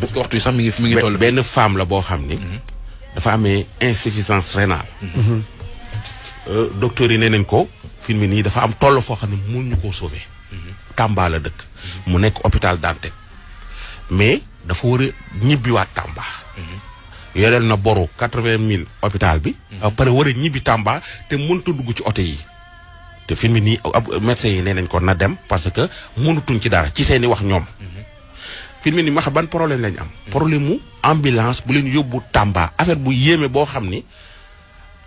parce que waxtu yi sax mi ngi toll benn femme la boo xam ni dafa amee insuffisance rénale docteur yi nee nañ ko fi mu nii dafa am toll foo xam ne mënuñu koo sauver Tamba la dëkk mu nekk hôpital Dantec mais dafa war a ñibbiwaat Tamba yoreel na boru 80,000 hôpital bi après war a ñibbi Tamba te mënut a dugg ci oto yi te fi mu nii médecins yi nee nañ ko na dem parce que mënutuñ ci dara ci seeni wax ñoom fi mu nii ma xam ban problème lañ am problème mu ambulance bu leen yóbbu Tamba affaire bu yéeme boo xam ni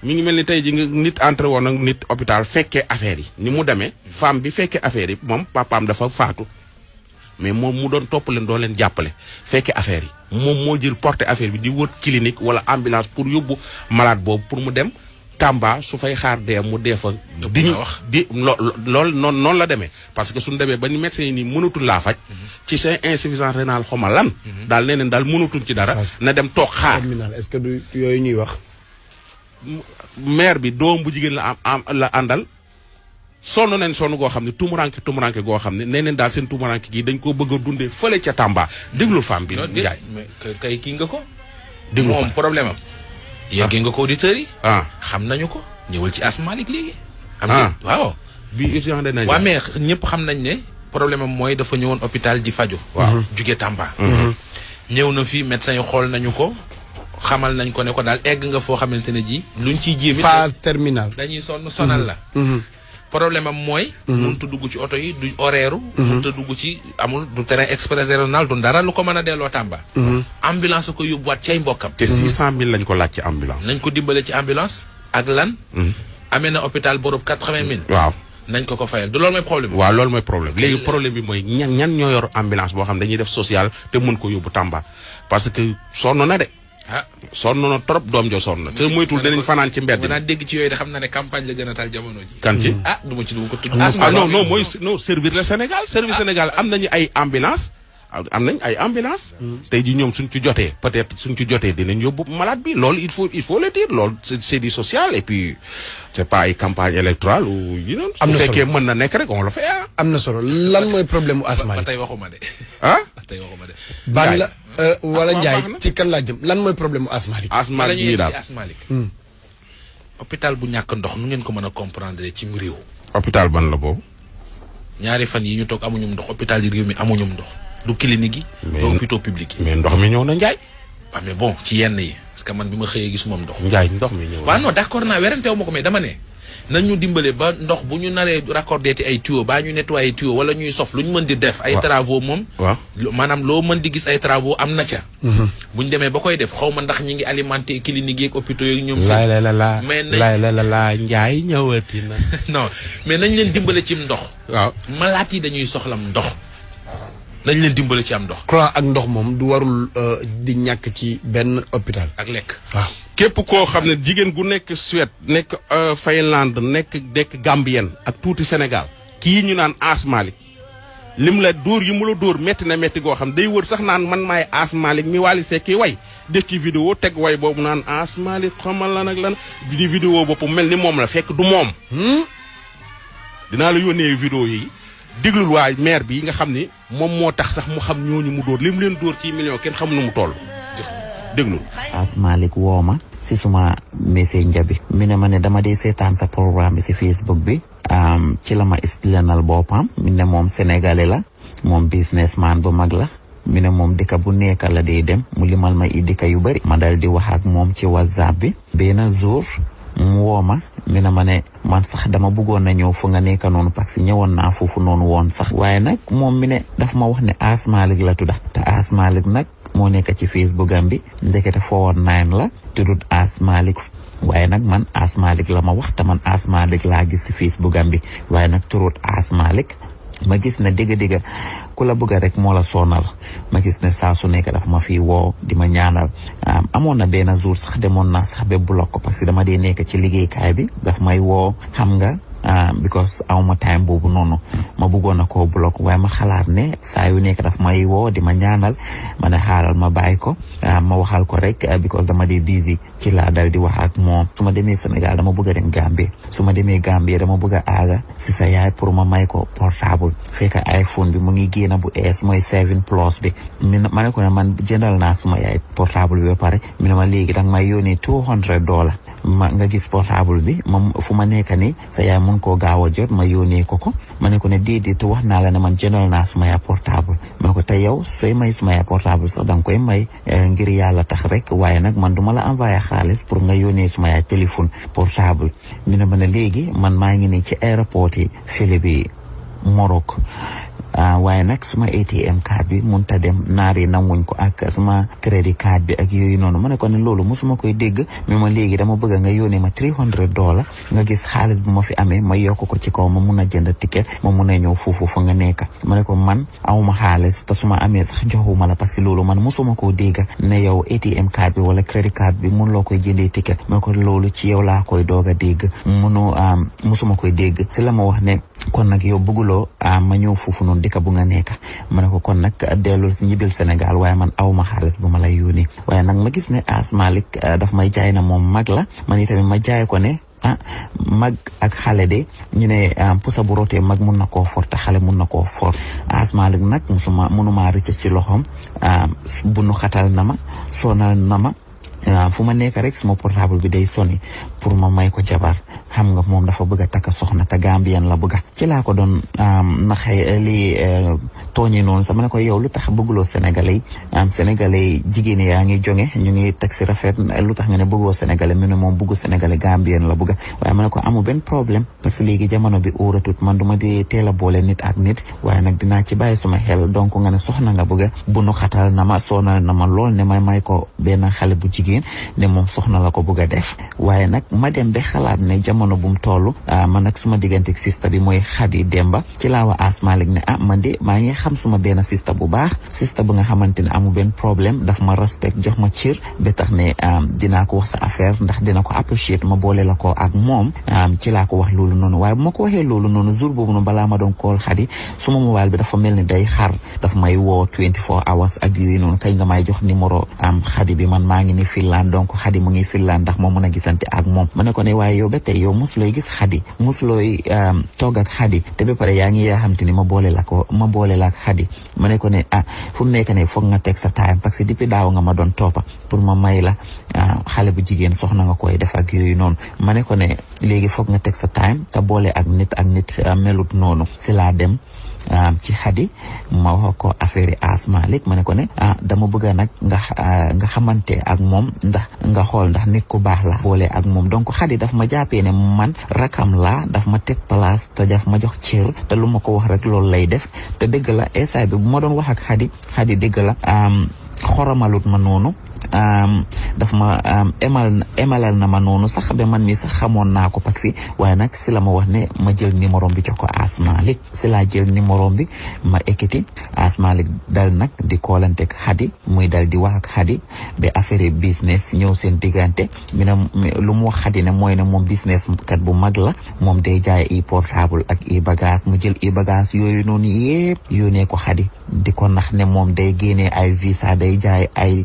mi ngi mel ni tey ji nga nit entré woon ak nit hôpital fekkee affaire yi ni mu demee femme bi fekkee affaire yi moom papaam dafa faatu mais moom mu doon topp leen doo leen jàppale fekkee affaire yi moom moo jël porté affaire bi di wër clinique wala ambulance pour yóbbu malade boobu pour mu dem Tamba su fay xaar dee mu dee fa di ñu wax di lool noonu la demee parce que suñu demee ba ni médecins yi nii mënatul laa faj ci seen insuffisance rénale xoma lan daal nee neen daal mënatuñ ci dara na dem toog xaar est-ce que du yooyu ñuy wax maire bi doom bu jigéen la am la àndal sonn nañ sonn goo xam ne tumuranke goo xam ne nee neen daal seen tumuranke gi dañ ko bëgg a dundee fële ca Tamba déglu femme bi Ndiaye kay kii nga ko déglu moom problème am yeggee nga ko auditeurs yi xam nañu ko ñëwal ci Asmalik léegi waaw bi urgence de nañ waaw mais ñëpp xam nañ ne problème am mooy dafa ñëwoon hôpital di faju waaw jóge Tamba ñëw na fi médecin yi xool nañu ko xamal nañ ko ne ko daal egg nga foo xamante ne ji luñ ciy jéem phase terminale dañuy sonal la problème am mooy mënut a dugg ci oto yi du horaire mënut a dugg ci amul du train express régional du dara lu ko mën a delloo Tamba ambulance ko yóbbuwaat cay mbokkam te 600,000 lañ ko laaj ci ambulance nañ ko dimbale ci ambulance ak lan amee na hôpital borob 80,000 waaw nañ ko fayal du loolu mooy problème waaw loolu mooy problème léegi problème bi mooy ñan ñoo yor ambulance boo xam dañuy def social te mën ko yóbbu Tamba parce que sonn na de sonn na trop doom jo sonn na te moytul danañ fanaan ci mbedd naa dégg ci yooyu de xam na ne campagne la gën a tal jamono ji kan ci du ma ci dugg ko tudd non mooy servir le Sénégal Sénégal am nañu ay ambulance tey ji ñoom suñ ci jotee peut-être suñ ci jotee dinañ yóbbu malade bi loolu il faut le dire loolu c'est du social et puis c'est pas ay campagne électorale ou yi noonu su fekkee mën na nekk rek on le fait am na solo lan mooy problème mu Asmalik ba tey waxuma de tey waxuma de baan la wala Ndiaye ci kan laa jëm lan mooy problème mu Asmalik yi daal hôpital bu ñàkk ndox nu ngeen ko mën a comprendre ci réew hôpital ban la boobu ñaari fan yi ñu toog amuñum ndox hôpital yi réew mi amuñum ndox du clinique yi du hôpitaux publics yi mais ndox mi ñëw na Ndiaye waaw mais bon ci yenn yi parce que man bi ma xëyee gisuma ndox Ndiaye ndox mi ñëw waaw non d'accord naa weranteewu ma ko mais dama ne nañ ñu dimbale ba ndox bu ñu naree raccordé ay tuyaux baa ñu nettoyé tuyaux wala ñuy sof lu ñu mën di def ay travaux moom waaw maanaam loo mën di gis ay travaux am na ca buñ demee ba koy def xaw ma ndax ñi ngi alimenté clinique yeeg hôpitaux yeeg ñoom la Ndiaye ñëwati na non mais nañ leen dimbale ci ndox waaw malaat yi dañuy soxlam ndox nañ leen dimbale ci am ndox courant ak ndox moom du warul di ñàkk ci benn hôpital ak lekk waaw képp koo xam ne jigéen gu nekk Suède nekk Finlande nekk Gambien ak tuuti Sénégal kii ñu naan Asmalik lim la dóor yi mu la dóor métti na métti goo xam day wër sax naan man maay Asmalik mi Wally Seck ki way def ci vidéo teg way boobu naan Asmalik xamal lan ak lan di vidéo bopp mel ni moom la fekk du moom dinaa la yónnee vidéo yi déglul waay maire bi nga xam ni moom moo tax sax mu xam ñooñu mu dóor lim leen dóor ci million kenn xam nu mu toll déglu Asmalik woo ma si suma message bi mi ne ma ne dama dee seetaan sa programme bi si Facebook bi ci la ma explainal boppam mi ne moom sénégalais la moom businessman bu mag la mi ne moom dëkk bu nekk la dee dem mu limal ma i dëkk yu bari ma dal di wax ak moom ci WhatsApp bi benn jour mu woo ma mi ne ma ne man sax dama bëggoon na ñëw fu nga nekk noonu parce que ñëwoon naa foofu noonu woon sax waaye nag moom mi ne daf ma wax ne Asmalik la tudda te Asmalik nag moo nekk ci Facebook am bi ndekete 419 la tuddut Asmalik waaye nag man Asmalik la ma wax te man Asmalik laa gis ci Facebook am bi waaye nag turut Asmalik ma gis ne dégg-dégg ku la bëgg rek moo la sonal ma gis ne saa su nekk daf ma fii woo di ma ñaanal amoon na benn jour sax demoon naa sax ba bloqué ko parce que dama dee nekk ci liggéeykaay bi daf may woo xam nga because awma time boobu noonu ma bëggoon na koo block waaye ma xalaat ne saa yu nekk daf may woo di ma ñaanal ma ne xaaral ma bàyyi ko ma waxal ko rek because dama di busy ci laa dal di wax ak moom su ma demee Sénégal dama bëgg a dem Gambie su ma demee Gambie dama bëgg a aaga si sa yaay pour ma may ko portable fekk iPhone bi mu ngi génn bu ees mooy 7 plus bi ma ne ko ne man jëndal naa suma yaay portable bi ba pare mi ne ma léegi danga may yónnee $200 ma nga gis portable bi moom fu ma nekk ni sa yaay mun koo gaaw a jot ma yónnee ko ma ne ko ne déedéet wax naa la ne man jëndal naa suma yaay portable ma ne ko te yow sooy may suma yaay portable sax danga koy may ngir yàlla tax rek waaye nag man duma la envoyé xaalis pour nga yónnee suma yaay téléphone portable mi ne ma ne léegi man maa ngi nii ci aéroport yi fili bi Morocco waaye nag suma ATM card bi munta dem naar yi nanguñ ko ak suma crédit card bi ak yooyu noonu ma ne ko ne loolu musuma koy dégg mais ma léegi dama bëgg nga yónnee ma $300 nga gis xaalis bu ma fi amee ma yokk ko ci kaw ma mun a jënd ticket ma mun a ñëw foofu fa nga nekk ma ne ko man awma xaalis te suma amee sax joxuma la parce que loolu man musuma koo dégg ne yow ATM card bi wala crédit card bi mun loo koy jëndee ticket ma ne ko loolu ci yow laa koy doog a dégg musuma koy dégg si la ma wax ne kon nag yow bëgguloo ma ñëw foofu noonu dëkk bu nga nekk ma ne ko kon nag dellul si ñibbil Sénégal waaye man awma xaalis bu ma lay yónnee waaye nag ma gis ne Malick daf may jaay na moom mag la man itamit ma jaay ko ne mag ak xale de ñu ne pusa bu rotee mag mun na koo for te xale mun na koo for Malick nag mënuma rëcc ci loxoom bunu xatal na ma sonal na ma fu ma nekk rek suma portable bi day soni pour ma may ko jabar xam nga moom dafa bëgg a takk soxna te Gambien la bëgg ci laa ko doon naxee lii tooñi noonu sama ne ko yow lu tax bëgguloo sénégalais sénégalais jigéen yaa ngi jonge ñu ngi teg si rafet lu tax nga ne bëggoo sénégalais mu ne moom bëggu sénégalais Gambien la bëgg waaye ma ne ko amu benn problème parce que léegi jamono bi óoratut man duma di teel a boole nit ak nit waaye nag dinaa ci bàyyi suma xel donc nga ne soxna nga bëgg bu nu xatal na ma soonal na ma lool ne may ko benn xale bu jigéen ne moom soxna la ko bëgg a def waaye nag ma dem ba xalaat ne jamono bu mu toll man nag suma digganteeg sista bi mooy Khady Demba ci laa wax Malick ne man de maa ngi xam suma benn sista bu baax sista bu nga xamante ne amu benn problème daf ma respect jox ma cër ba tax ne dinaa ko wax sa affaire ndax dina ko apprécier ma boole la ko ak moom ci laa ko wax loolu noonu waaye bu ma ko waxee loolu noonu jour boobu noonu balaa ma doon call Khady suma mobile bi dafa mel ni day xar daf may woo 24 hours ak yooyu noonu kañ nga may jox numéro Khady bi man maa ngi ni Finland donc Khady mu ngi Finland ndax moo mën a gisante ak moom ma ne ko ne waaye yow ba tey yow mosulooy gis Khady mosulooy toog ak Khady te ba pare yaa ngi yaa xam te ni ma boole la ak Khady ma ne ko ne fu mu nekk ne foog nga teg sa time parce que depuis daaw nga ma doon toppa pour ma may la xale bu jigéen soxna nga koy def ak yooyu noonu ma ne ko ne léegi foog nga teg sa time te boole ak nit melut noonu si laa dem ci Khady ma wax ko affaire Malick ma ne ko ne dama bëgg nag nga xamante ak moom ndax nga xool ndax nit ku baax la boole ak moom donc Khady daf ma jàppee ne man rakam la daf ma teg place te daf ma jox cër te lu ma ko wax rek loolu lay def te dëgg la essay bi bu ma doon wax ak Khady dëgg la xoramalut ma noonu daf ma emalal na ma noonu sax ba man mi sax xamoon naa ko parce que waaye nag si la ma wax ne ma jël numéro bi jox ko Malick si laa jël numéro bi ma ekkiti Malick dal nag di koolanteeg Khady muy dal di wax ak Khady ba affaire business ñëw seen diggante mi ne lu mu wax Khady ne mooy ne moom business kat bu mag la moom day jaay i portable ak i bagage mu jël i bagage yooyu noonu yëpp yónnee ko Khady di ko nax ne moom day génnee ay visa day jaay ay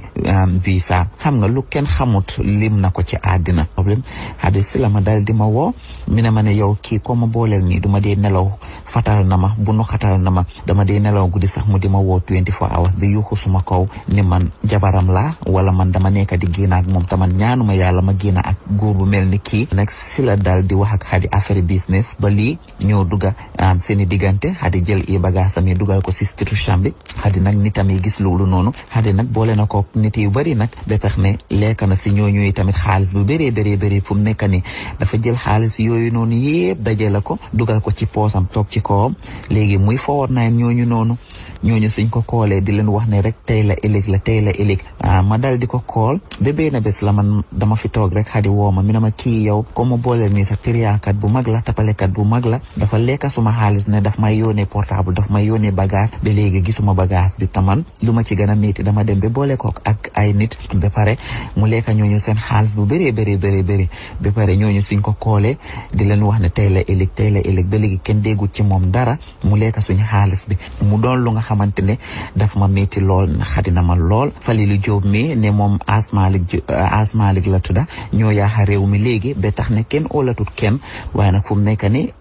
visa xam nga lu kenn xamut lim na ko ci àddina problème Khady si la ma dal di ma woo mi ne ma ne yow kii ko ma booleel nii du ma dee nelaw fatal na ma bu nu xatal na ma dama dee nelaw guddi sax mu di ma woo 24 hours di yuuxu suma kaw ni man jabaram laa wala man dama nekk di génn ak moom taman ñaanuma yàlla ma génn ak góor bu mel ni kii nag si la dal di wax ak Khady affaire business ba lii ñëw dugga seeni diggante Khady jël i bagaasam yi dugal ko si situation bi Khady nag nitam yi gis loolu noonu Khady nag boole na ko nit yu bari nag ba tax ne lekk na si ñooñu tamit xaalis bu bëree fu mu nekk ni dafa jël xaalis yooyu noonu yëpp dajale ko dugal ko ci poosam toog ci kawam léegi muy forward na ñooñu noonu ñooñu suñ ko koolee di leen wax ne rek tey la ëllëg ma dal di ko kool ba benn bés la man dama fi toog rek Khady woo ma mi ne ma kii yow ko ma booleel nii sa piriyaakat bu mag la tapalekat bu mag la dafa lekka suma xaalis ne daf may yónnee portable daf may yónnee bagage ba léegi gisuma bagage bi taman lu ma ci gën a métti dama dem ba boole ko ak ay nit ba pare mu lekka ñooñu seen xaalis bu bëree bëri ba pare ñooñu suñ ko koolee di leen wax ne tey la ëllëg ba léegi kenn déggut ci moom dara mu lekka suñu xaalis bi mu doon lu nga xamante ne daf ma métti lool xadina ma lool Falilou Diop mi ne moom Asmalik la tudda ñoo yaaxa réew mi léegi ba tax ne kenn óolatut kenn waaye nag fu mu nekk ni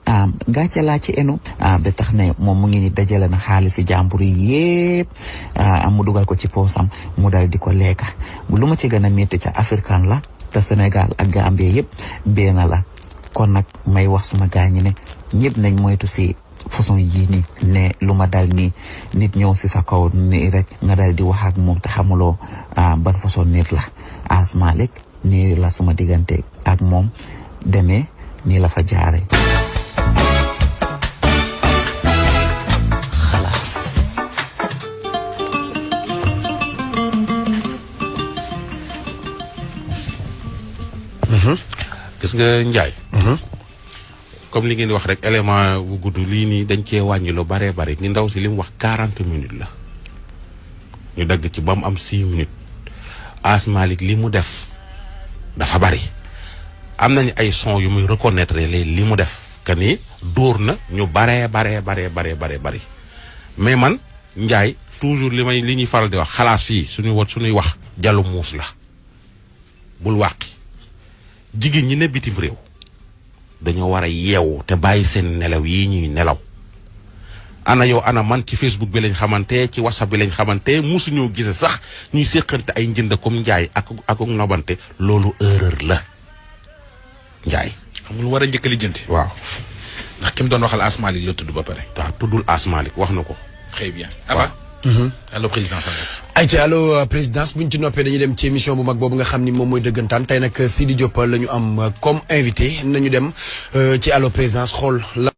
gàcce laa ci enu ba tax ne moom mu ngi ni dajale na xaalisi jàmbur yi yépp mu dugal ko ci poosam mu dal di ko lekka lu ma ci gën a métti ca African la te Sénégal ak Gambie yépp benn la kon nag may wax suma gaañi ne ñëpp nañ moytu si façon yii nii ne lu ma dal nii nit ñëw si sa kaw nii rek nga dal di wax ak moom te xamuloo ban façon nit la Asmalik nii la suma diggante ak moom demee nii la fa jaare xalaas gis nga Njaay comme li ngeen wax rek élément bu gudd lii nii dañ cee wàññi lu bare ngi ndaw si li mu wax 40 minutes la ñu dagg ci ba mu am 6 minutes Asmalik li mu def dafa bari am nañu ay son yu muy reconnaître li mu def que ni dóor na ñu bari mais man Njaay toujours li ñuy faral di wax xalaas fii suñuy wax jallu muus la bul wàqi jigéen ñi ne bitim réew dañoo war a yeewu te bàyyi seen nelaw yi ñuy nelaw ana yow ana man ci Facebook bi lañ xamante ci WhatsApp bi lañ xamante musuñoo gise sax ñuy séqante ay njënd comme Njaay ak nobante loolu erreur la Njaay xam lu war a njëkk a lijjanti waaw ndax ki mu doon waxal Asmalik la tudd ba pare waaw tuddul Asmalik wax na ko très bien allo président Sango ayca allo présidence buñ ci noppee dañuy dem ci émission bu mag boobu nga xam ni moom mooy dëggantaan tey nag Sidi Diop la ñu am comme invité nañu dem ci allo présidence xool la